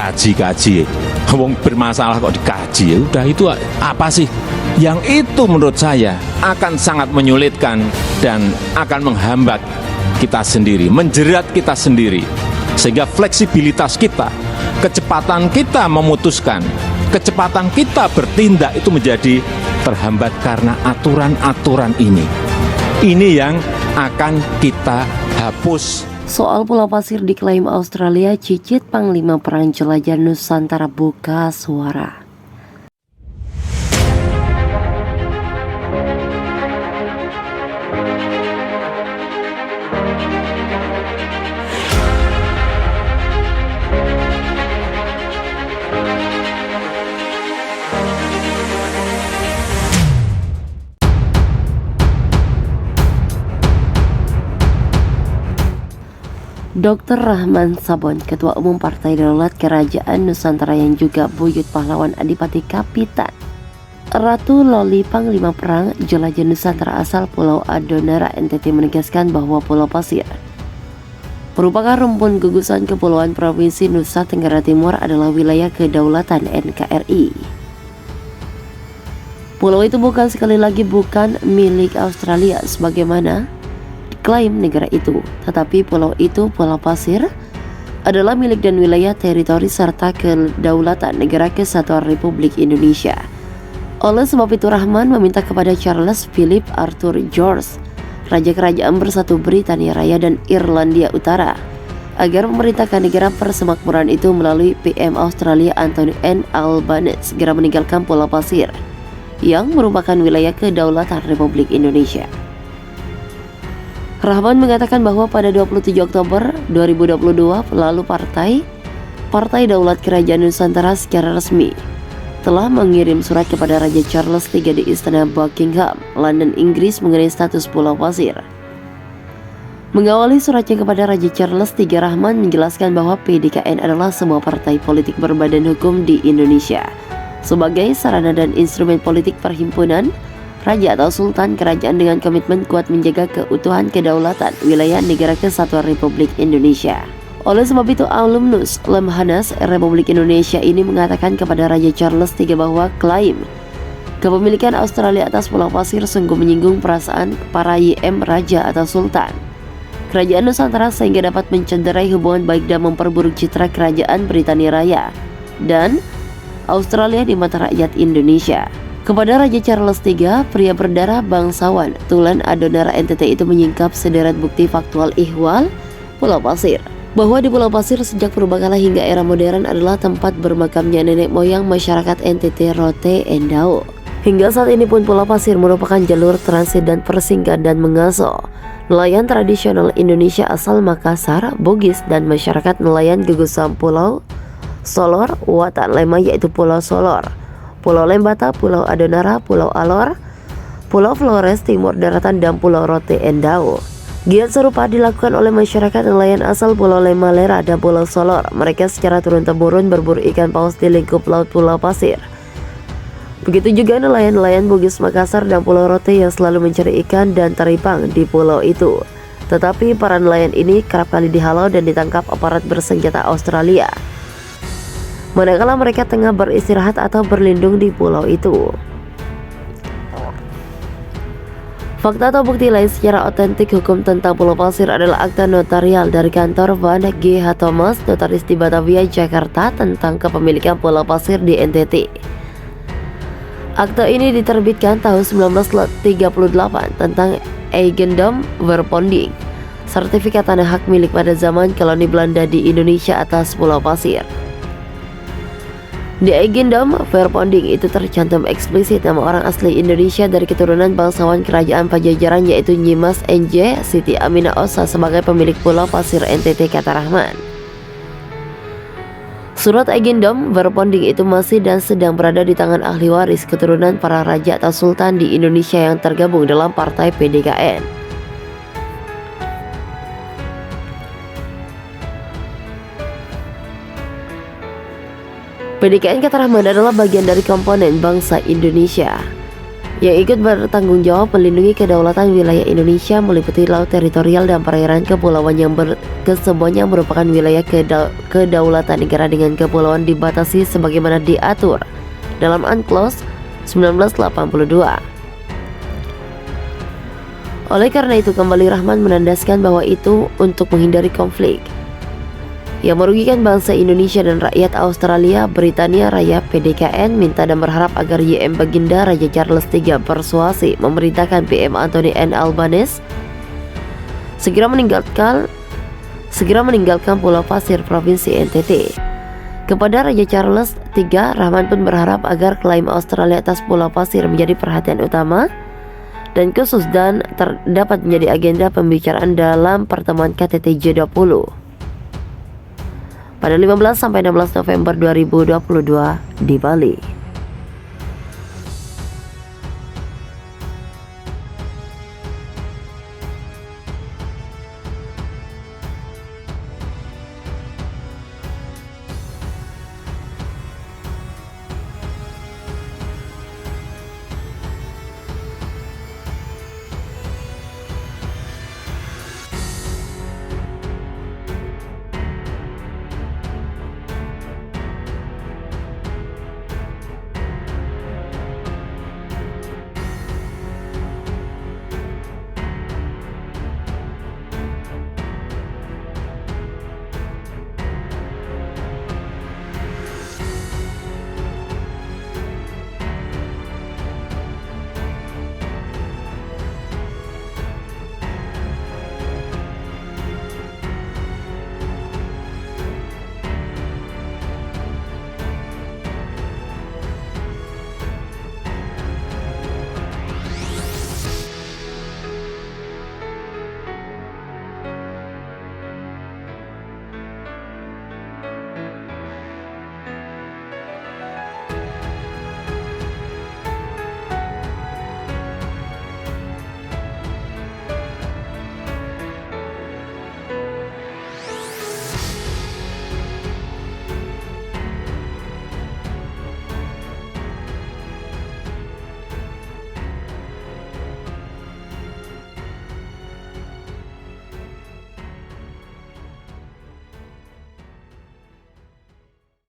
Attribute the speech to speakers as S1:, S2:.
S1: dikaji-kaji. Wong bermasalah kok dikaji, ya udah itu apa sih? Yang itu menurut saya akan sangat menyulitkan dan akan menghambat kita sendiri, menjerat kita sendiri. Sehingga fleksibilitas kita, kecepatan kita memutuskan, kecepatan kita bertindak itu menjadi terhambat karena aturan-aturan ini. Ini yang akan kita hapus.
S2: Soal Pulau Pasir diklaim Australia, cicit Panglima Perang Jelajah Nusantara buka suara. Dr. Rahman Sabon, Ketua Umum Partai Daulat Kerajaan Nusantara yang juga buyut pahlawan Adipati Kapitan Ratu Loli Panglima Perang Jelajah Nusantara asal Pulau Adonara NTT menegaskan bahwa Pulau Pasir merupakan rumpun gugusan kepulauan Provinsi Nusa Tenggara Timur adalah wilayah kedaulatan NKRI. Pulau itu sekali lagi bukan milik Australia sebagaimana klaim negara itu, tetapi pulau itu, Pulau Pasir, adalah milik dan wilayah teritori serta kedaulatan Negara Kesatuan Republik Indonesia. Oleh sebab itu Rahman meminta kepada Charles Philip Arthur George, Raja Kerajaan Bersatu Britania Raya dan Irlandia Utara, agar memerintahkan negara persemakmuran itu melalui PM Australia Anthony N. Albanese segera meninggalkan Pulau Pasir, yang merupakan wilayah kedaulatan Republik Indonesia. Rahman mengatakan bahwa pada 27 Oktober 2022 lalu Partai Daulat Kerajaan Nusantara secara resmi telah mengirim surat kepada Raja Charles III di Istana Buckingham, London, Inggris mengenai status Pulau Pasir. Mengawali suratnya kepada Raja Charles III, Rahman menjelaskan bahwa PDKN adalah semua partai politik berbadan hukum di Indonesia sebagai sarana dan instrumen politik perhimpunan Raja atau Sultan Kerajaan dengan komitmen kuat menjaga keutuhan kedaulatan wilayah Negara Kesatuan Republik Indonesia. Oleh sebab itu alumnus Lemhanas Republik Indonesia ini mengatakan kepada Raja Charles III bahwa klaim kepemilikan Australia atas Pulau Pasir sungguh menyinggung perasaan para YM Raja atau Sultan Kerajaan Nusantara sehingga dapat mencederai hubungan baik dan memperburuk citra Kerajaan Britania Raya dan Australia di mata rakyat Indonesia. Kepada Raja Charles III, pria berdarah bangsawan Tulen Adonara NTT itu menyingkap sederet bukti faktual ihwal Pulau Pasir, bahwa di Pulau Pasir sejak purbakala hingga era modern adalah tempat bermakamnya nenek moyang masyarakat NTT Rote Endau. Hingga saat ini pun Pulau Pasir merupakan jalur transit dan persinggahan dan mengaso nelayan tradisional Indonesia asal Makassar, Bugis dan masyarakat nelayan gugusan Pulau Solor, Watan Lema yaitu Pulau Solor, Pulau Lembata, Pulau Adonara, Pulau Alor, Pulau Flores Timur Daratan dan Pulau Rote Endau. Giat serupa dilakukan oleh masyarakat nelayan asal Pulau Lemalera dan Pulau Solor. Mereka secara turun-temurun berburu ikan paus di lingkup laut Pulau Pasir. Begitu juga nelayan-nelayan Bugis Makassar dan Pulau Rote yang selalu mencari ikan dan teripang di pulau itu. Tetapi para nelayan ini kerap kali dihalau dan ditangkap aparat bersenjata Australia manakala mereka tengah beristirahat atau berlindung di pulau itu. Fakta atau bukti lain secara otentik hukum tentang Pulau Pasir adalah akta notarial dari kantor Van G. H. Thomas, notaris di Batavia, Jakarta tentang kepemilikan Pulau Pasir di NTT. Akta ini diterbitkan tahun 1938 tentang eigendom verponding, sertifikat tanah hak milik pada zaman koloni Belanda di Indonesia atas Pulau Pasir. Di eigendom verponding itu tercantum eksplisit nama orang asli Indonesia dari keturunan bangsawan kerajaan Pajajaran yaitu Nyimas NJ Siti Aminah Osa sebagai pemilik Pulau Pasir NTT, kata Rahman. Surat eigendom verponding itu masih dan sedang berada di tangan ahli waris keturunan para raja atau sultan di Indonesia yang tergabung dalam partai PDKN. PDKN, kata Rahman, adalah bagian dari komponen bangsa Indonesia. yang ikut bertanggung jawab melindungi kedaulatan wilayah Indonesia meliputi laut teritorial dan perairan kepulauan yang kesemuanya merupakan wilayah kedaulatan negara dengan kepulauan dibatasi sebagaimana diatur dalam UNCLOS 1982. Oleh karena itu, kembali Rahman menandaskan bahwa itu untuk menghindari konflik yang merugikan bangsa Indonesia dan rakyat Australia. Britania Raya PDKN minta dan berharap agar YM Baginda Raja Charles III persuasi memerintahkan PM Anthony N. Albanese segera meninggalkan Pulau Pasir Provinsi NTT. Kepada Raja Charles III, Rahman pun berharap agar klaim Australia atas Pulau Pasir menjadi perhatian utama dan khusus dan dapat menjadi agenda pembicaraan dalam pertemuan KTT G20 pada 15 sampai 16 November 2022 di Bali.